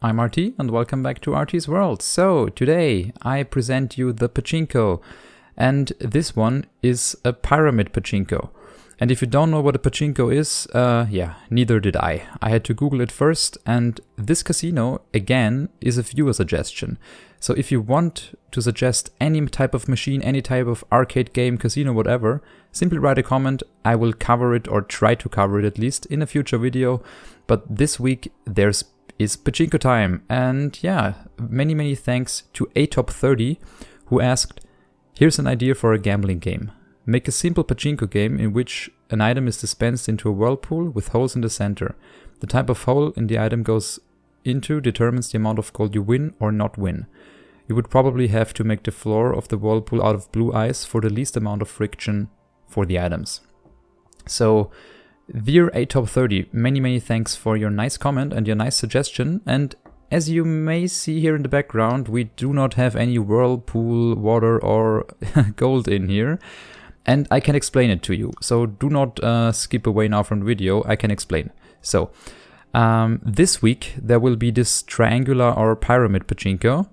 I'm RT and welcome back to RTsWorld. So today I present you the Pachinko, and this one is a pyramid Pachinko. And if you don't know what a Pachinko is, neither did I. I had to Google it first, and this casino, again, is a viewer suggestion. So if you want to suggest any type of machine, any type of arcade game, casino, whatever, simply write a comment. I will cover it, or try to cover it at least, in a future video. But this week is Pachinko time, and yeah, many thanks to ATop30 who asked, here's an idea for a gambling game. Make a simple Pachinko game in which an item is dispensed into a whirlpool with holes in the center. The type of hole in the item goes into determines the amount of gold you win or not win. You would probably have to make the floor of the whirlpool out of blue ice for the least amount of friction for the items. So, dear ATop30, many thanks for your nice comment and your nice suggestion. And as you may see here in the background, we do not have any whirlpool, water or gold in here. And I can explain it to you. So do not skip away now from the video, I can explain. So, this week there will be this triangular or pyramid Pachinko.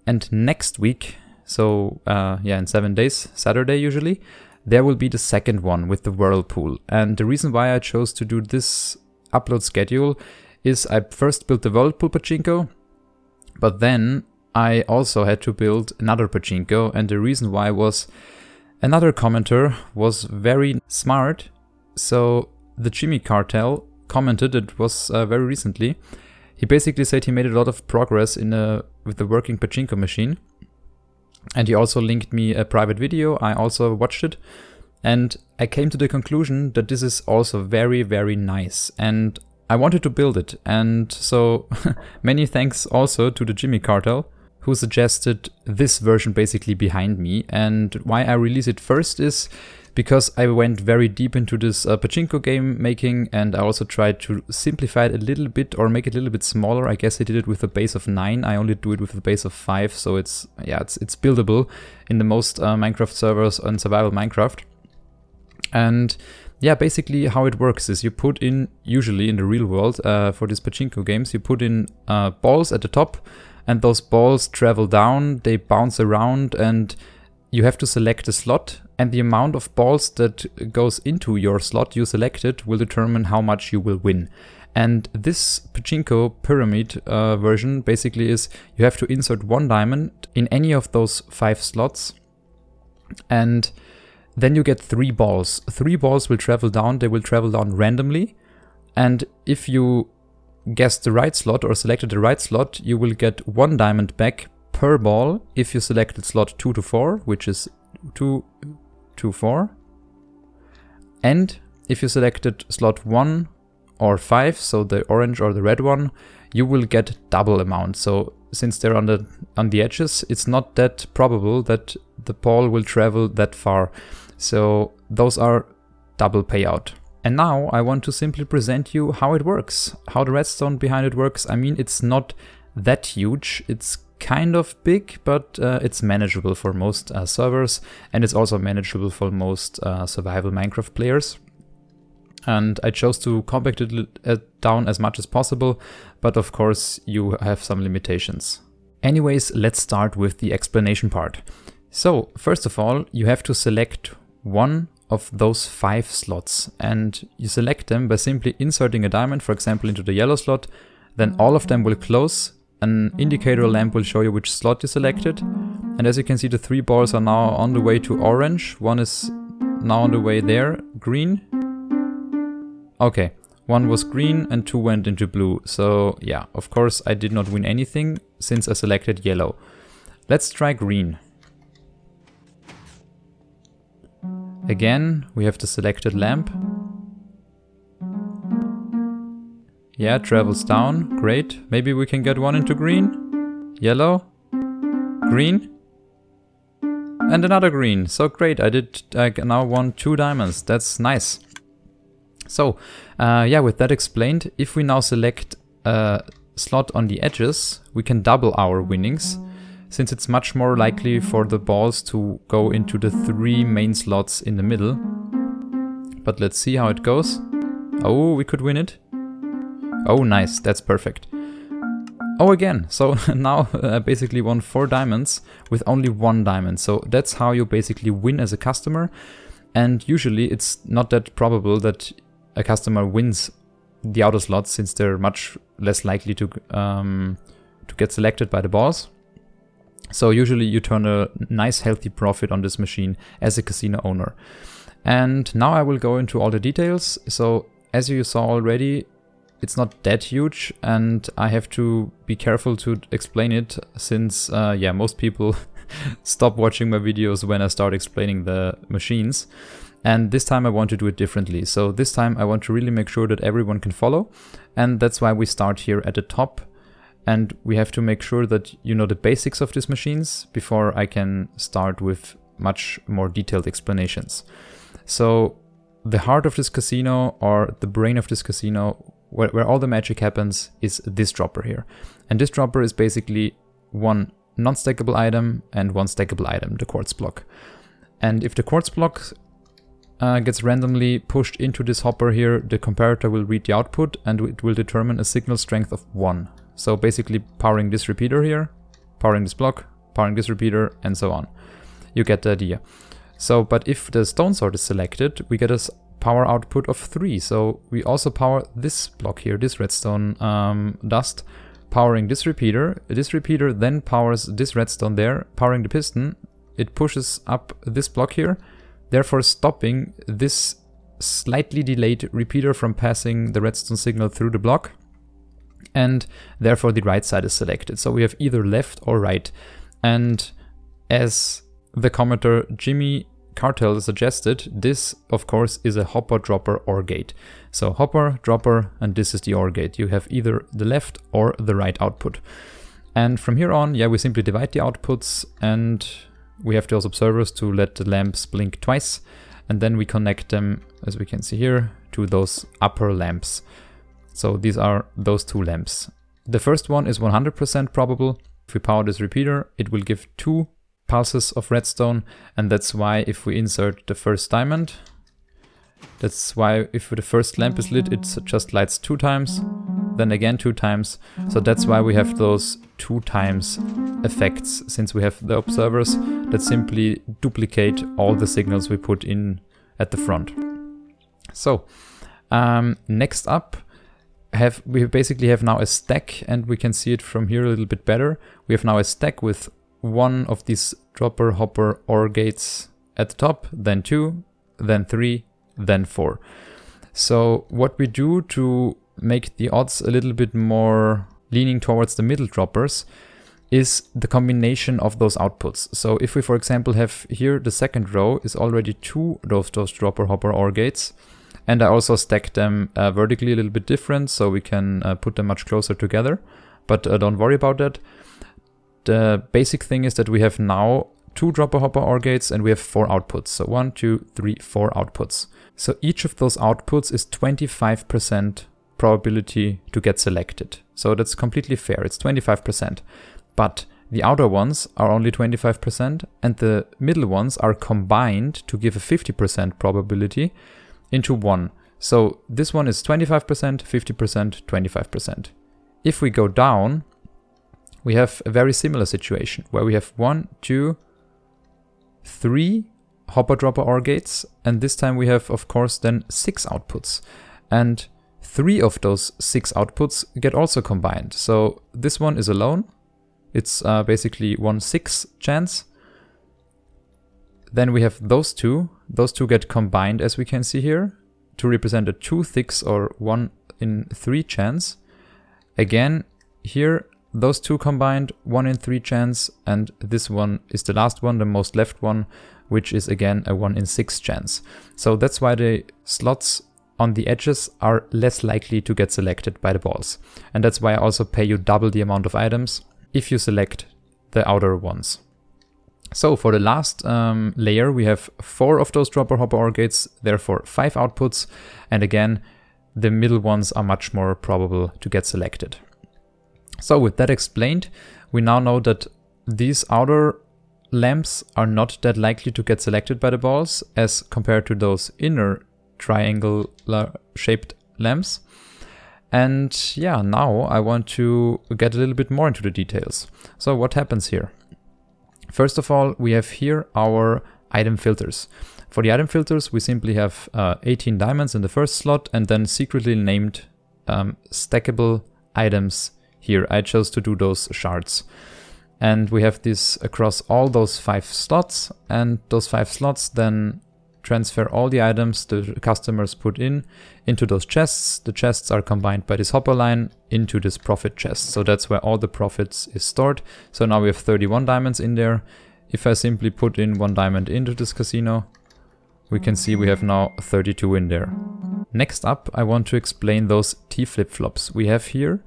And next week, so in 7 days, Saturday usually, there will be the second one with the whirlpool. And the reason why I chose to do this upload schedule is I first built the whirlpool Pachinko, but then I also had to build another Pachinko, and the reason why was another commenter was very smart. So the Jimmy Cartel commented, it was very recently. He basically said he made a lot of progress with the working Pachinko machine. And he also linked me a private video. I also watched it, and I came to the conclusion that this is also very nice, and I wanted to build it. And so many thanks also to the Jimmy Cartel, who suggested this version basically behind me. And why I release it first is because I went very deep into this Pachinko game making, and I also tried to simplify it a little bit or make it a little bit smaller. I guess I did it with a base of 9. I only do it with a base of 5, so it's buildable in the most Minecraft servers on survival Minecraft. And yeah, basically how it works is you put in, usually in the real world, for these Pachinko games, you put in balls at the top, and those balls travel down, they bounce around, and you have to select a slot, and the amount of balls that goes into your slot you selected will determine how much you will win. And this Pachinko pyramid version basically is you have to insert 1 diamond in any of those 5 slots, and then you get 3 balls. 3 balls will travel down, they will travel down randomly, and if you guessed the right slot or selected the right slot, you will get 1 diamond back per ball if you selected slot 2 to 4, which is 2 to 4. And if you selected slot 1 or 5, so the orange or the red one, you will get double amount. So since they're on the edges, it's not that probable that the ball will travel that far. So those are double payout. And now I want to simply present you how it works, how the redstone behind it works. I mean, it's not that huge. It's kind of big, but it's manageable for most servers, and it's also manageable for most survival Minecraft players. And I chose to compact it down as much as possible, but of course you have some limitations. Anyways, let's start with the explanation part. So first of all, you have to select one of those 5 slots, and you select them by simply inserting a diamond, for example, into the yellow slot. Then all of them will close. An indicator lamp will show you which slot you selected, and as you can see, the 3 balls are now on the way to orange. 1 is now on the way there, green. Okay, 1 was green and 2 went into blue. So yeah, of course I did not win anything since I selected yellow. Let's try green. Again, we have the selected lamp. Yeah, travels down, great. Maybe we can get 1 into green. Yellow. Green. And another green. So great, I now won 2 diamonds. That's nice. So, with that explained, if we now select a slot on the edges, we can double our winnings, since it's much more likely for the balls to go into the 3 main slots in the middle. But let's see how it goes. Oh, we could win it. Oh, nice, that's perfect. Oh, again, so now I basically won 4 diamonds with only 1 diamond. So that's how you basically win as a customer. And usually it's not that probable that a customer wins the auto slots, since they're much less likely to get selected by the balls. So usually you turn a nice healthy profit on this machine as a casino owner. And now I will go into all the details. So as you saw already, it's not that huge, and I have to be careful to explain it, since most people stop watching my videos when I start explaining the machines. And this time I want to do it differently. So this time I want to really make sure that everyone can follow, and that's why we start here at the top. And we have to make sure that you know the basics of these machines before I can start with much more detailed explanations. So the heart of this casino, or the brain of this casino, where all the magic happens, is this dropper here. And this dropper is basically one non-stackable item and one stackable item, the quartz block. And if the quartz block gets randomly pushed into this hopper here, the comparator will read the output and it will determine a signal strength of 1. So basically powering this repeater here, powering this block, powering this repeater, and so on. You get the idea. So, but if the stone sword is selected, we get a power output of 3. So we also power this block here, this redstone dust, powering this repeater. This repeater then powers this redstone there, powering the piston. It pushes up this block here, therefore stopping this slightly delayed repeater from passing the redstone signal through the block. And therefore the right side is selected. So we have either left or right. And as the commenter Jimmy Cartel suggested, this of course is a hopper, dropper, OR gate. So hopper, dropper, and this is the OR gate. You have either the left or the right output. And from here on, we simply divide the outputs, and we have those observers to let the lamps blink twice. And then we connect them, as we can see here, to those upper lamps. So these are those 2 lamps. The first one is 100% probable. If we power this repeater, it will give 2 pulses of redstone, and that's why if we insert the first diamond, that's why if the first lamp is lit, it just lights 2 times, then again 2 times. So that's why we have those 2 times effects, since we have the observers that simply duplicate all the signals we put in at the front. So next up, we basically have now a stack, and we can see it from here a little bit better. We have now a stack with one of these dropper, hopper, OR gates at the top, then 2, then 3, then 4. So what we do to make the odds a little bit more leaning towards the middle droppers is the combination of those outputs. So if we, for example, have here the second row is already 2 those dropper, hopper, OR gates, and I also stack them vertically a little bit different, so we can put them much closer together, but don't worry about that. The basic thing is that we have now 2 dropper, hopper, OR gates, and we have 4 outputs. So 1, 2, 3, 4 outputs. So each of those outputs is 25% probability to get selected. So that's completely fair. It's 25%. But the outer ones are only 25%, and the middle ones are combined to give a 50% probability into 1. So this one is 25%, 50%, 25%. If we go down, we have a very similar situation where we have 1, 2, 3 hopper, dropper, OR gates, and this time we have, of course, then 6 outputs. And 3 of those 6 outputs get also combined. So this one is alone. It's basically 1/6 chance. Then we have those two. Those 2 get combined, as we can see here, to represent a 2/6 or 1 in 3 chance. Again, here, those 2 combined, 1 in 3 chance, and this one is the last one, the most left one, which is again a 1 in 6 chance. So that's why the slots on the edges are less likely to get selected by the balls. And that's why I also pay you double the amount of items if you select the outer ones. So for the last layer, we have 4 of those dropper, hopper, OR gates, therefore 5 outputs. And again, the middle ones are much more probable to get selected. So with that explained, we now know that these outer lamps are not that likely to get selected by the balls as compared to those inner triangular shaped lamps. And yeah, now I want to get a little bit more into the details. So what happens here? First of all, we have here our item filters. For the item filters, we simply have 18 diamonds in the first slot and then secretly named stackable items here. I chose to do those shards. And we have this across all those 5 slots, and those 5 slots then transfer all the items the customers put into those chests. The chests are combined by this hopper line into this profit chest. So that's where all the profits is stored. So now we have 31 diamonds in there. If I simply put in 1 diamond into this casino, we can see we have now 32 in there. Next up, I want to explain those T flip-flops we have here.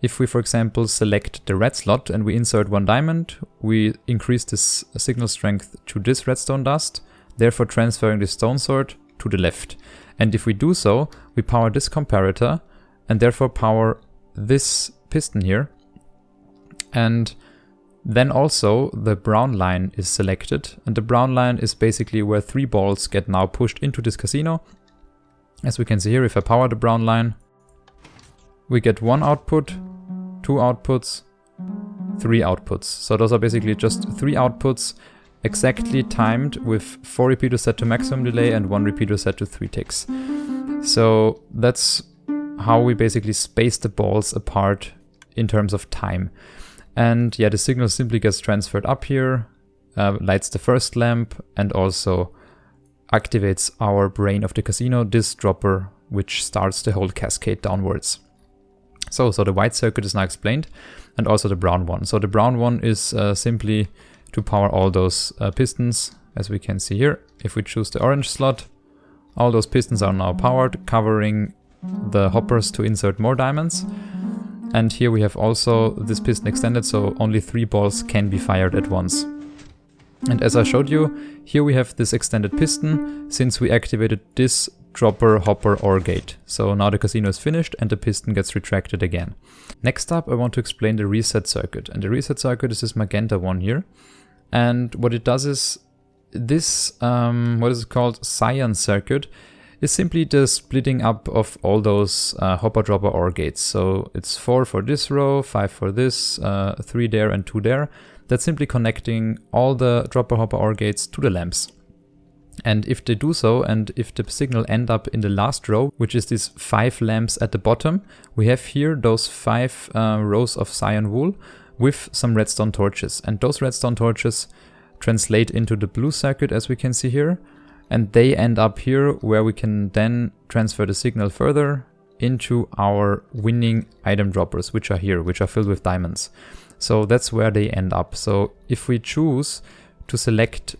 If we, for example, select the red slot and we insert 1 diamond, we increase this signal strength to this redstone dust, therefore transferring the stone sword to the left. And if we do so, we power this comparator and therefore power this piston here. And then also the brown line is selected, and the brown line is basically where 3 balls get now pushed into this casino. As we can see here, if I power the brown line, we get 1 output, 2 outputs, 3 outputs. So those are basically just 3 outputs exactly timed with 4 repeaters set to maximum delay and 1 repeater set to 3 ticks. So that's how we basically space the balls apart in terms of time. And yeah, the signal simply gets transferred up here, lights the first lamp, and also activates our brain of the casino, this dropper, which starts the whole cascade downwards. So the white circuit is now explained, and also the brown one. So the brown one is simply to power all those pistons, as we can see here. If we choose the orange slot, all those pistons are now powered, covering the hoppers to insert more diamonds. And here we have also this piston extended, so only 3 balls can be fired at once. And as I showed you, here we have this extended piston, since we activated this dropper, hopper, OR gate. So now the casino is finished and the piston gets retracted again. Next up, I want to explain the reset circuit. And the reset circuit is this magenta one here. And what it does is this, what is it called, cyan circuit, is simply the splitting up of all those hopper, dropper, OR gates. So it's 4 for this row, 5 for this, 3 there and 2 there. That's simply connecting all the dropper, hopper, OR gates to the lamps. And if they do so, and if the signal end up in the last row, which is these 5 lamps at the bottom, we have here those 5 rows of cyan wool with some redstone torches. And those redstone torches translate into the blue circuit, as we can see here. And they end up here, where we can then transfer the signal further into our winning item droppers, which are here, which are filled with diamonds. So that's where they end up. So if we choose to select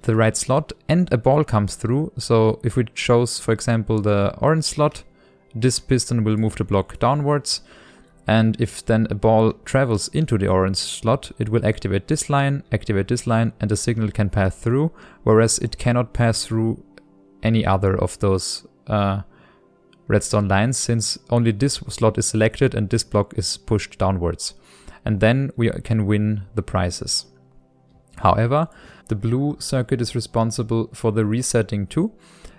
the right slot and a ball comes through, so if we chose, for example, the orange slot, this piston will move the block downwards. And if then a ball travels into the orange slot, it will activate this line, and the signal can pass through, whereas it cannot pass through any other of those redstone lines, since only this slot is selected and this block is pushed downwards. And then we can win the prizes. However, the blue circuit is responsible for the resetting too.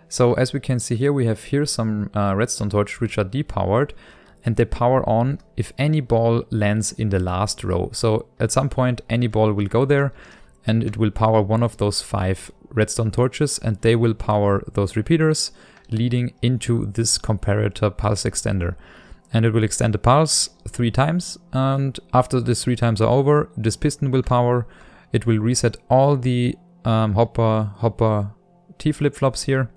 So as we can see here, we have here some redstone torches which are depowered, and they power on if any ball lands in the last row. So at some point any ball will go there and it will power one of those 5 redstone torches, and they will power those repeaters, leading into this comparator pulse extender. And it will extend the pulse 3 times, and after this 3 times are over, this piston will power. It will reset all the hopper T flip-flops here,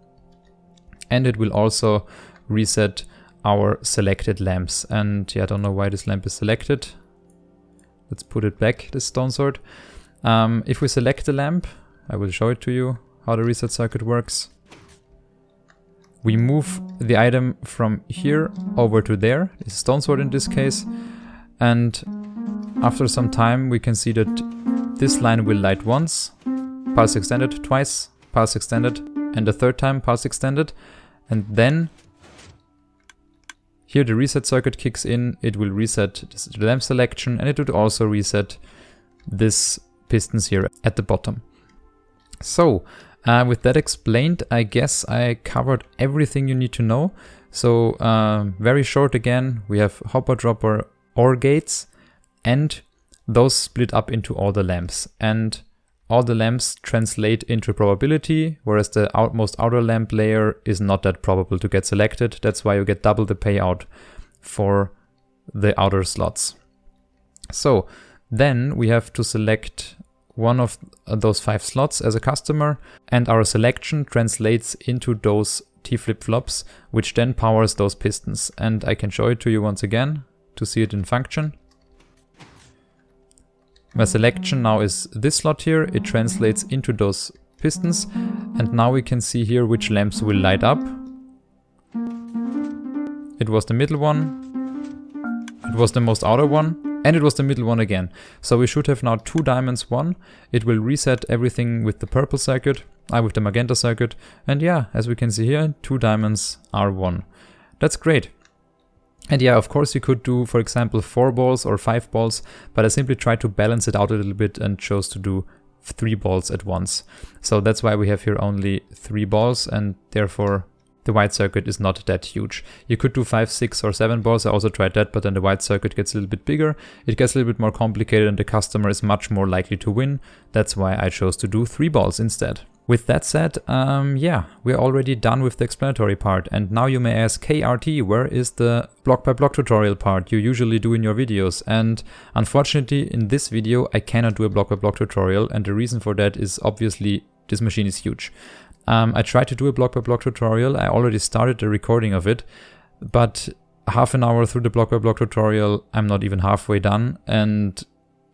and it will also reset our selected lamps. And yeah, I don't know why this lamp is selected. Let's put it back, this stone sword. If we select the lamp, I will show it to you how the reset circuit works. We move the item from here over to there, it's stone sword in this case, and after some time we can see that this line will light once, pulse extended twice, pulse extended, and the 3rd time pulse extended, and then here the reset circuit kicks in. It will reset the lamp selection, and it would also reset this pistons here at the bottom. So with that explained, I guess I covered everything you need to know. So very short again, we have hopper dropper OR gates, and those split up into all the lamps. And all the lamps translate into probability, whereas the most outer lamp layer is not that probable to get selected. That's why you get double the payout for the outer slots. So then we have to select one of those 5 slots as a customer, and our selection translates into those T flip-flops, which then powers those pistons. And I can show it to you once again to see it in function. My selection now is this slot here. It translates into those pistons, and now we can see here which lamps will light up. It was the middle one, it was the most outer one, and it was the middle one again. So we should have now 2 diamonds 1. It will reset everything with the purple circuit, with the magenta circuit, and yeah, as we can see here, 2 diamonds are 1. That's great. And yeah, of course you could do, for example, 4 balls or 5 balls, but I simply tried to balance it out a little bit and chose to do 3 balls at once. So that's why we have here only 3 balls, and therefore the white circuit is not that huge. You could do 5, 6 or 7 balls, I also tried that, but then the white circuit gets a little bit bigger, it gets a little bit more complicated, and the customer is much more likely to win. That's why I chose to do 3 balls instead. With that said, yeah, we're already done with the explanatory part, and now you may ask, hey RT, where is the block by block tutorial part you usually do in your videos? And unfortunately in this video I cannot do a block by block tutorial, and the reason for that is obviously this machine is huge. I tried to do a block by block tutorial, I already started the recording of it, but half an hour through the block by block tutorial I'm not even halfway done, and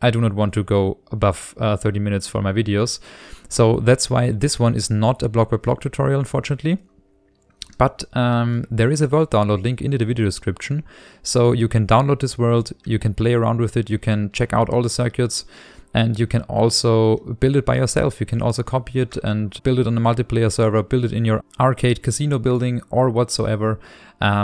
I do not want to go above 30 minutes for my videos. So that's why this one is not a block by block tutorial, unfortunately. But there is a world download link in the video description. So you can download this world, you can play around with it, you can check out all the circuits, and you can also build it by yourself. You can also copy it and build it on a multiplayer server, build it in your arcade casino building or whatsoever.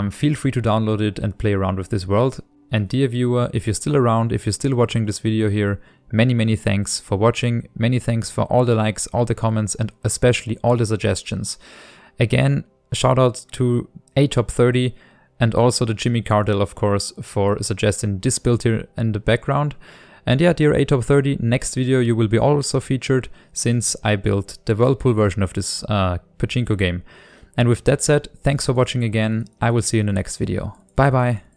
Feel free to download it and play around with this world. And dear viewer, if you're still around, if you're still watching this video here, many thanks for watching. Many thanks for all the likes, all the comments, and especially all the suggestions. Again, shout out to RTsWorld and also the Jimmy Cardell, of course, for suggesting this build here in the background. And yeah, dear RTsWorld, next video you will be also featured, since I built the Whirlpool version of this Pachinko game. And with that said, thanks for watching again. I will see you in the next video. Bye bye.